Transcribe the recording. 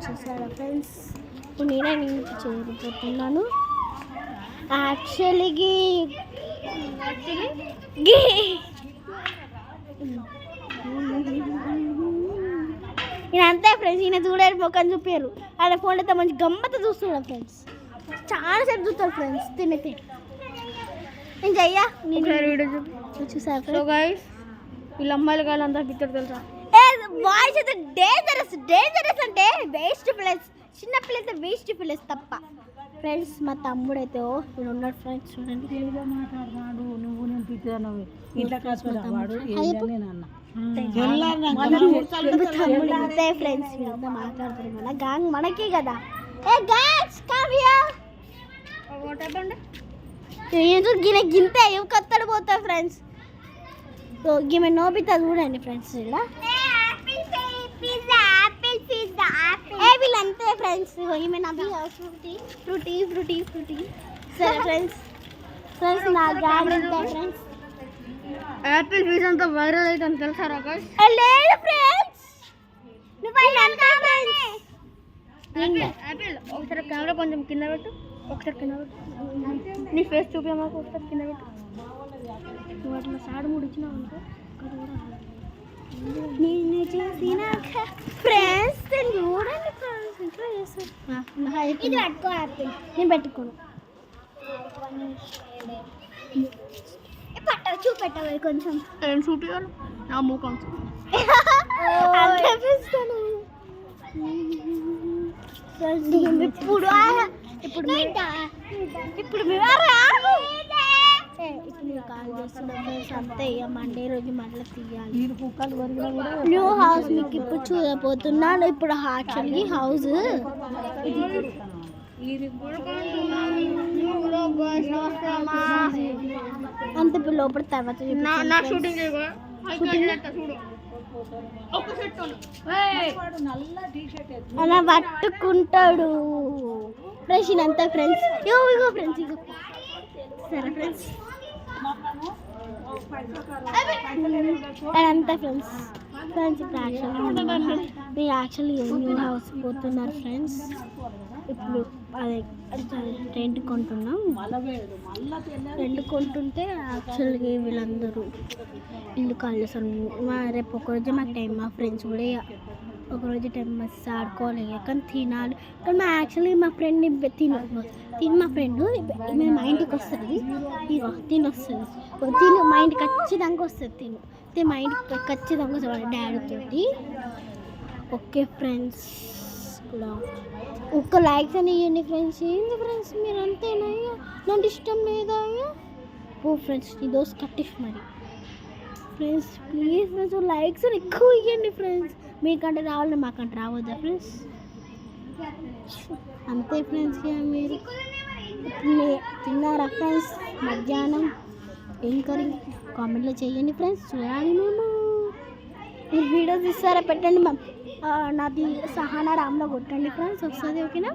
చూసారా ఫ్రెండ్స్, ఇప్పుడు నేనే ఇంటికి చేరిపోతున్నాను. యాక్చువల్లీ నేను అంతే ఫ్రెండ్స్, ఈయన చూడాలి మొక్కని చూపారు. అలా ఫోన్లో అయితే మంచి గమ్మత చూస్తున్నాడు ఫ్రెండ్స్, చాలాసేపు చూస్తారు ఫ్రెండ్స్. తినేతే నేను చెయ్యా వీడియో చూసారు. సో గైస్, వీళ్ళ అమ్మాయిలు కాలంతా పిక్చర్ తెలుసా? బాయ్స్ అయితే డేంజరస్ డేంజరస్ అంటే వేస్ట్ ప్లేస్, చిన్న ప్లేస్ వేస్ట్ ప్లేస్ తప్ప. ఫ్రెండ్స్ మా తమ్ముడు అయితే ఇక్కడ ఉన్నాడు ఫ్రెండ్స్, చూడండి. మాట్లాడుతున్నాడు, నువ్వు నేను పిచ్చాను ఇంట్లో కాసుకున్నాడు అంతే ఫ్రెండ్స్, వీళ్ళంతా మాట్లాడుతున్నారు. మన గ్యాంగ్ మనకి కదా. ఏ గ్యాంగ్స్ కమ్ హియర్. గిన గింతే ఏం కత్తడు పోతా ఫ్రెండ్స్. సో గిమె నోబితా చూడండి ఫ్రెండ్స్, ఇలా వీళ్ళంతే ఫ్రెండ్స్. ఈమె నవ్వి ఫ్రూటీ ఫ్రూటీ ఫ్రూటీ ఫ్రూటీ. సరే ఫ్రెండ్స్, ఫ్రెండ్స్ నా గ్యాంగ్ అంతే ఫ్రెండ్స్. యాపిల్ ఫీజ్ అంతా వైరల్ అయితే తెలుసా? లేదు ఫ్రెండ్స్, యాపిల్ ఒకసారి కెమెరా కొంచెం కింద పెట్టు, ఒకసారి కింద పెట్టు, నీ ఫేస్ చూపే మాకు ఒకసారి కింద పెట్టు. నువ్వు అట్లా సాడు మూడు ఇచ్చినావు అనుకో నేను చేసిన ఫ్రెండ్స్ చూడండి ఫ్రెండ్స్, ఇంట్లో చేస్తాను. ఇది పట్టుకో యాపిల్, నేను పెట్టుకోను. పట్ట చూపెట్టవు కొంచెం, నేను చూపించాను నా ముఖం చూపిస్తాను. ఇప్పుడు ఇప్పుడు ఇప్పుడు మీరు కాల్ చేస్తున్నాం ఫ్రెండ్స్, అంతే. ఇక మండే రోజు మళ్ళీ తీయాలి. న్యూ హౌస్ మీకు ఇప్పుడు చూడబోతున్నాను. ఇప్పుడు యాక్చువల్లీ హౌస్ అంత ఇప్పుడు లోపల తర్వాత అలా పట్టుకుంటాడు ఫ్రెండ్స్. అంతా ఫ్రెండ్స్, ఇగో ఫ్రెండ్స్, ఇగో. సరే ఫ్రెండ్స్, అదంతా ఫ్రెండ్స్. ఫ్రెండ్స్ ఇప్పుడు యాక్చువల్లీ న్యూ హౌస్ పోతున్నారు ఫ్రెండ్స్. ఇప్పుడు అదే రెంట్ కొంటున్నాం. రెంట్ కొంటుంటే యాక్చువల్గా వీళ్ళందరూ ఇల్లు కాల్ చేస్తారు. రేపు ఒకరోజు మాకు టైం, మా ఫ్రెండ్స్ కూడా ఒకరోజు టైం మస్తు ఆడుకోవాలి, కానీ తినాలి. కానీ యాక్చువల్లీ మా ఫ్రెండ్ మా ఫ్రెండ్ మేము మా ఇంటికి వస్తుంది. ఇగో వస్తుంది, మా ఇంటికి ఖచ్చితంగా వస్తుంది. మా ఇంటికి ఖచ్చితంగా వస్తుంది డాడీతోటి. ఓకే ఫ్రెండ్స్, కూడా ఒక్క లైక్స్ అని ఇవ్వండి ఫ్రెండ్స్. ఏంది ఫ్రెండ్స్ మీరు అంతేనా? నాకు ఇష్టం లేదా? ఓ ఫ్రెండ్స్, నీ దోస్త్ కట్టిఫ్ మరి ఫ్రెండ్స్. ప్లీజ్ ఫ్రెండ్స్ లైక్స్ ఎక్కువ ఇవ్వండి ఫ్రెండ్స్. మీకంటే రావాలి, మాకంటే రావద్దా ఫ్రెండ్స్? అంతే ఫ్రెండ్స్. మీరు తిన్నారా ఫ్రెండ్స్? మధ్యాహ్నం ఏం కర్రీ కామెంట్లో చేయండి ఫ్రెండ్స్, చూడాలి మేము. మీరు వీడియోస్ ఇస్తారా? పెట్టండి మ్యామ్. నాది సహానా రామ్లో కొట్టండి ఫ్రెండ్స్, వస్తుంది. ఓకేనా?